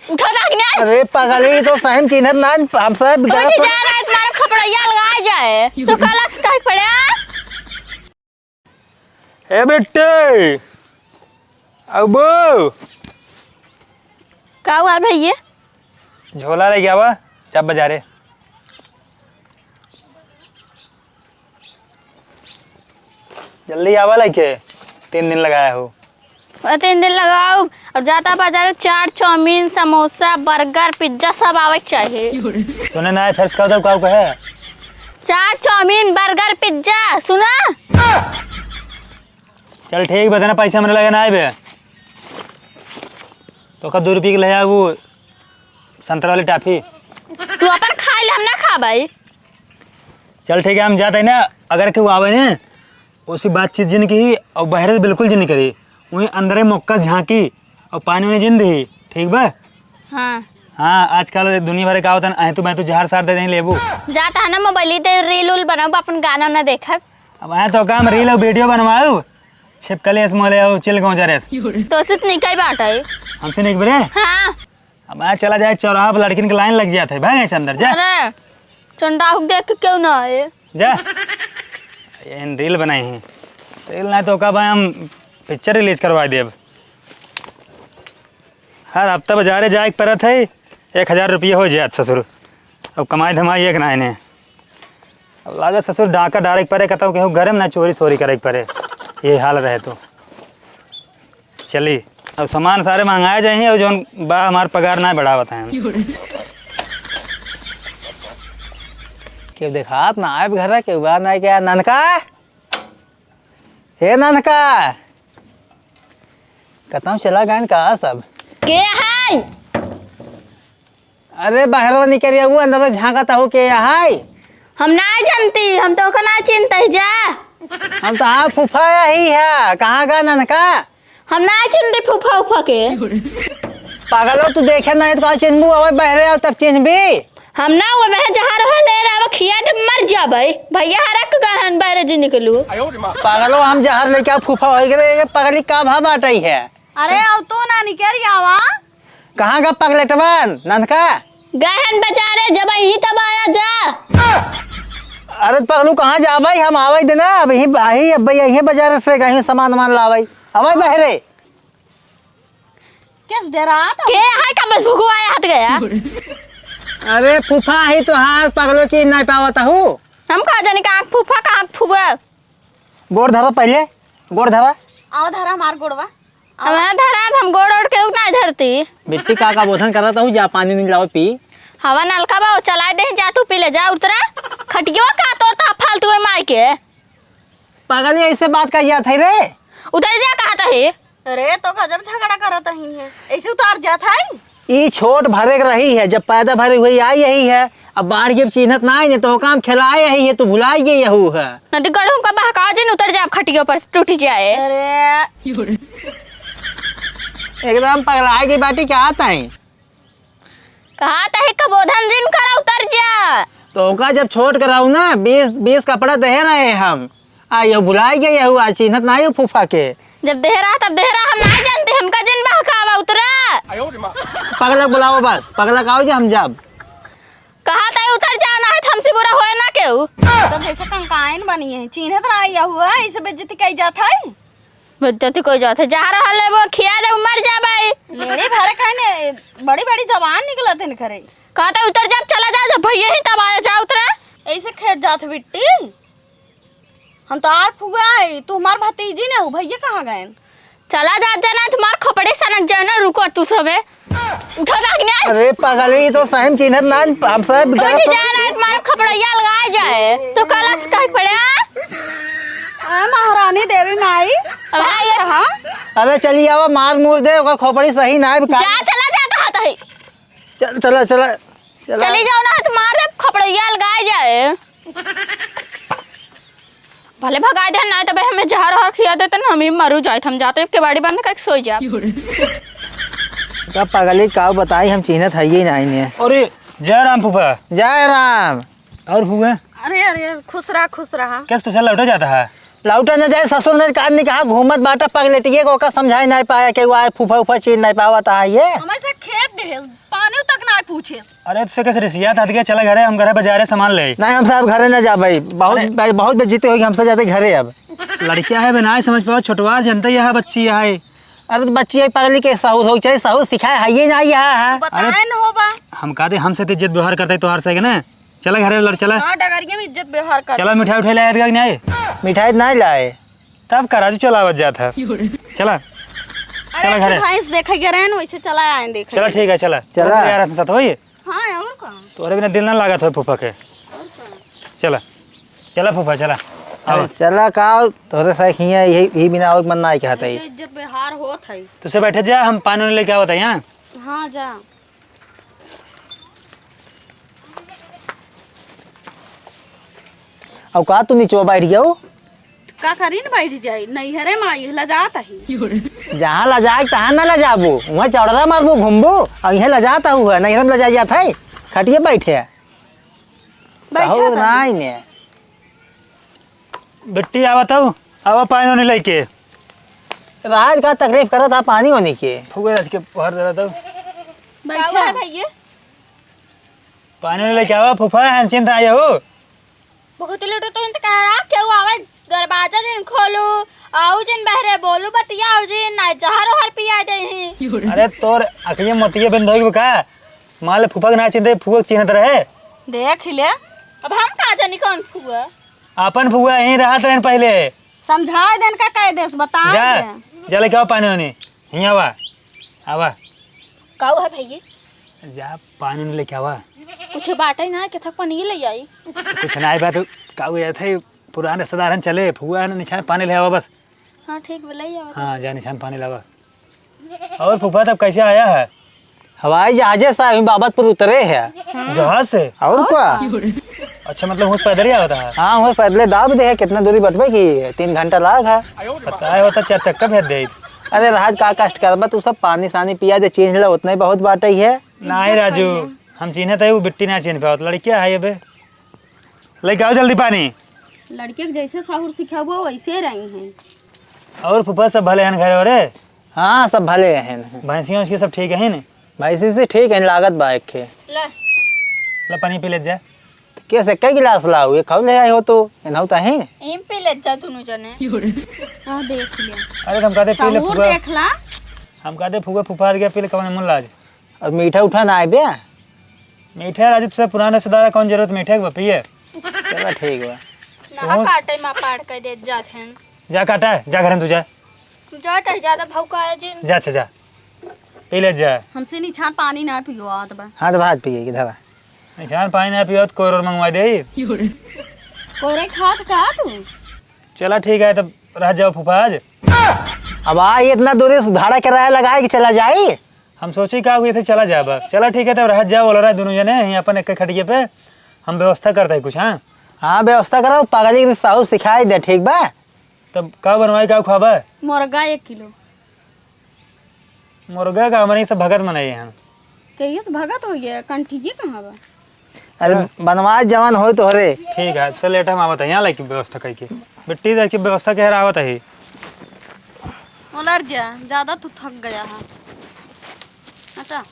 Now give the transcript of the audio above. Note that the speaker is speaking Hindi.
उठा ना। अरे पागली तो सहम चिन्हत ना हम सब जा रहा है तुम्हारा खपड़िया लगा जाए तो कलश का पड़ा। ए बेटे अब का हुआ भैया? झोला ले गया हुआ चाप बाजारे। जल्दी आवा लेके 3 दिन लगाया हो। 3 दिन लगाओ और जाता बाजार चाट चाउमीन समोसा बर्गर पिज्जा सब आवे चाहिए। सुने ना फिर का दो काऊ कहे चाट चाउमीन बर्गर पिज्जा सुना। चल ठीक बताना पैसा मैंने लगा ना आए बे तो का 2 रुपये की ले आ वो संतरा वाली टाफी। तू अपन खा ले हम ना खा भाई। चल ठीक है हम जाते हैं ना। अगर क्यों आवे ने उसी बातचीत जिन की और बहरे बिल्कुल जिन करी वहीं अंदर मौका झांकी और पानी में जिन दी ठीक बा। हाँ हाँ आजकल दुनिया भर का होता है तू मैं तो जहर सार दे दें लेबू जाता है ना मोबाइल ते रील उल बनाओ अपन गाना ना देखब। अब आए तो काम रील और वीडियो बनवाओ छिपकले मोले और चिल गाँव जा तो सिर्फ निकल बात है हमसे नहीं बरे। हाँ अब आए चला जाए चौराहा पर लड़किन की लाइन लग जाता है भाई ऐसे अंदर जा। अरे चंडा हुक देख के क्यों ना आए जा ये रील बनाई हैं रील ना तो कब हम पिक्चर रिलीज करवा दे। अब हर हफ्ता बाजारे जाए परत है 1000 रुपये हो जाए ससुर। अब कमाई धमाई एक ना इन्हें अब लागत ससुर डाका डायरेक्ट परे कहता हूँ कि घर में ना चोरी सोरी करे परे ये हाल रहे तो चली। अब सामान सारे मंगाए जाए और जो बा हमारे पगार ना बढ़ावत हैं क्यों देखात ना आए घर के बार ना क्या ननका हे ननका कतम चला गए कहा सब के है? अरे बाहर निकल वो अंदर झांकता हो के हाय हम ना जानती हम तो ना चिंता जा। हम तो हाँ फूफा ही है कहाँ गा ननका हम ना चिंती फूफा उफा के पागल हो तू देखे ना तो चिन्हबू अब बहरे आओ तब चिन्हबी। हम ना वो मैं जहाँ रह ले रहा खिया तो मर जा भाई भैया हरक गहन बाहर जी निकलू। पागल हो हम जहर लेके आओ फूफा हो गए पगली का भाव बाटई है। अरे अब तो ना निकल जावा कहाँ गा पगलेटवन ननका गहन बचारे जब यही तब आया जा। अरे पगलू कहाँ जा भाई हम आवाई देना अब यही आई अब यही बाजार से कहीं सामान वामान लावाई हवाई बहरे किस डरा के है का बस भुगवाया हाथ गया। अरे फूफा ही तो हाँ पगलो चीज नहीं पावता हूँ हम कहा जाने का आँख फूफा का आँख फूगा गोड़ धरा पहले गोड़ धरा आओ धरा मार गोड़वा हमारा धरा हम गोड़ ओढ़ के ना धरती बिट्टी का बोधन करता हूँ जा पानी नहीं लाओ पी हवा नलका बा चला दे जा तू पी ले जा उतरा खटियो का तोड़ता फालतू में मार के पागल ऐसे बात कर जात है रे उधर जा कहा था अरे तो गजब झगड़ा करता ही है ऐसे उतार जाता है ये छोट भरे रही है जब पैदा भरी हुई आई यही है अब बाहर जब चिन्हत ना आई तो काम खिलाए यही है तो भुलाई गई यहू है नदी गढ़ू का बहका जे उतर जा खटियो पर टूट जाए। अरे एकदम पगला गई बाटी क्या आता है कहा था कबोधन जिन करा उतर जा तो का जब छोट कराऊ ना 20 कपड़ा दे रहे हम ये भुलाई गई यहू आज चिन्हत ना आई फूफा के जब देहरा तब देहरा हम नहीं जानते हमका जिन बहकावा उतरा पगला बुलाओ बस पगला काओ जे हम जब कहा था उतर जाना है हमसे बुरा होए ना केहू तो जैसे कंकाइन बनी है चिन्हत ना आया हुआ इसे बेइज्जती कई जात है बेइज्जती कोई जात है जहाँ रह ले वो खिया ले मर जा भाई मेरे भरे कहने बड़ी बड़ी जवान निकलत है खरे कहा था उतर जा चला जा जब भैया ही तब आया जा उतरा ऐसे खेत जात बिट्टी हम तो आर फुगा है तू हमार भतीजी ने हो भैया कहाँ गए चला जा जाना तुम्हार खपड़े सनक जाना रुको तू सबे उठो ना। अरे पागली तो सहम चिन्हत ना हम सब जाना है तुम्हारे खपड़िया लगाए जाए तो कलश कहीं पड़ा महारानी देवी माई अब हाँ अरे चलिए आवा मार मुँह दे खोपड़ी सही ना जा चला जा कहा था चल चला चला चली जाओ ना तुम्हारे खपड़िया लगाए जाए भले भगा दे ना तब हमें जहर और खिया देते ना हम ही मरू जाए हम जाते के बाड़ी बंद करके सो जा का पागली का बताई हम चिन्हत है ही नहीं ने। अरे जय राम फूफा जय राम और फूफा अरे अरे खुश रहा कैसे तो चल लौटा जाता है लौटा न जाए ससुर ने कान ने कहा घूमत बाटा पगलेटिए को ओका समझाई नहीं पाया कि वो आए फूफा उफा चीन नहीं पावा था ये हमें से खेत दे पानी तक ना पूछे। अरे तुझसे कैसे रिसिया था दिया चला घरे हम घरे बाजारे सामान ले नहीं हम साहब घरे न जा भाई बहुत बेइज्जती होगी हमसे जाते घरे अब। लड़कियां है बनाए समझ पाओ छोटवा जनता यह बच्ची यह है। अरे तो बच्ची पगली के साहू हो चाहिए साहू सिखाए है ये ना यहाँ है बताए न होबा। हम कहते हमसे तो इज्जत व्यवहार करते तोहार से ना चला घरे लड़ चला। हां डगरिया में इज्जत व्यवहार कर। चला मिठाई उठाई लाया नहीं आए मिठाई नहीं लाए तब कराजू चला बच जाता चला। अरे घरे। भैंस देखे गए रहन वैसे चला आए देखे। चला ठीक है चला चला। यार साथ होई हां और का तोरे बिना दिल ना लागत हो फूफा के। चला चला फूफा चला आओ चला का तोरे से हिया यही बिना और मन नहीं कहता ऐसे इज्जत व्यवहार होत है। तुझसे बैठे जा हम पानी लेके आवत है यहाँ। हां जा अब का तू नीचे बैठ गया का करी न बैठ जाई नहीं हरे माई ला जाता ही जहाँ ला जाए तहाँ न ला जाबू वहाँ चौड़ा मारबू घूमबू और यहाँ ला जाता हुआ नहीं हम ला जा जाता है खटिए बैठे बैठा नहीं ने बिट्टी आवत हूँ आवा पानी होने लेके रात का तकलीफ करा था पानी होने के फूगे रच के बाहर दे रहा था बैठा भैया पानी होने लेके आवा फूफा है चिंता आया हो बहुत लेट तो इंत कह रहा क्यों आवे दरवाजा दिन खोलू आऊ जिन बहरे बोलू बतिया आऊ जिन ना जहर हर पिया दे ही। अरे तोर अखिए मोतिये बंद होगी का माल फूफा के ना चिंते फूफा चिन्हत रहे देख ले अब हम का जानी कौन फुआ अपन फूफा यहीं रहा रहन पहले समझा देन का कह देस बता जा दे जा लेके आओ पानी होने यहीं आवा आवा काऊ है भैया जा पानी होने लेके आवा कुछ बाटे ना के थक पानी ले आई कुछ ना आई बात का गया था पुराने सदारन चले फुआ ने निशान पानी ले आवा बस। हां ठीक ले आओ। हाँ जा निशान पानी लावा। और फूफा तब कैसे आया है हवाई जहाजे से अभी बाबतपुर उतरे है जहाज से और क्या अच्छा मतलब उस पैदल ही आवता है। हाँ वो पैदले दाब दे कितना दूरी बटवे की 3 घंटा लाग है पता है होता 4 चक्का भेज दे अरे राज का कष्ट करबा तू सब पानी सानी पिया दे चीज ला उतना ही बहुत बात ही है नहीं राजू हम चिन्हत है वो बिट्टी ना चिन्ह पाओ लड़कियां है अबे लेके आओ जल्दी पानी। लड़के के जैसे साहुर सिखाबो वैसे रही हैं। और फूफा सब भले हैं घर और हाँ सब भले हैं भैंसियों उसकी सब ठीक है ना भाई से ठीक है लागत बाइक के ले ला पानी पी ले जा कैसे कई गिलास लाओ ये कब ले आए हो तो इनहु तो है एम पे ले जा दोनों जने हां देख लिया अरे हम कहते पी ले साहुर फूफा देख ला हम कहते फूफा फूफा गया पी ले कवन मन लाज और मीठा उठा ना आए बे मीठे राजू तुझसे पुराने सदारा कौन जरूरत मीठे के पिए चलो ठीक बा ना काटे मा पाड़ के दे जात हैं जा काटा है जा घर में तू जा जात है ज्यादा भौका है जिन जा अच्छा जा पी ले जा हमसे निछान पानी ना पियो आत बा हाँ तो भात पिए किधर निशान पानी ना पियो तो कोई और मंगवा दे कोरे खात का तू चला ठीक है तब रह जाओ फूफा आज अब आए इतना दूरी भाड़ा किराया लगाए कि चला जाए हम सोची का हुई थे चला जा बस चला ठीक है तब रह जाओ बोल रहा है दोनों जने यहीं अपन एक खटिए पे हम व्यवस्था करते हैं कुछ। हाँ हाँ व्यवस्था करो पागली की साहू सिखाई दे ठीक बा तब का बनवाई का खाबा मुर्गा 1 किलो मुर्गा का हमारे सब भगत मनाई हम कहिए से भगत हो गया कंठीजी कहाँ बा अरे बनवा जवान हो तो रे ठीक है चल लेट हम आवत है यहाँ लाइक व्यवस्था करके बिट्टी देख की व्यवस्था कह रहा आवत है उलर जा ज्यादा तू थक गया है अच्छा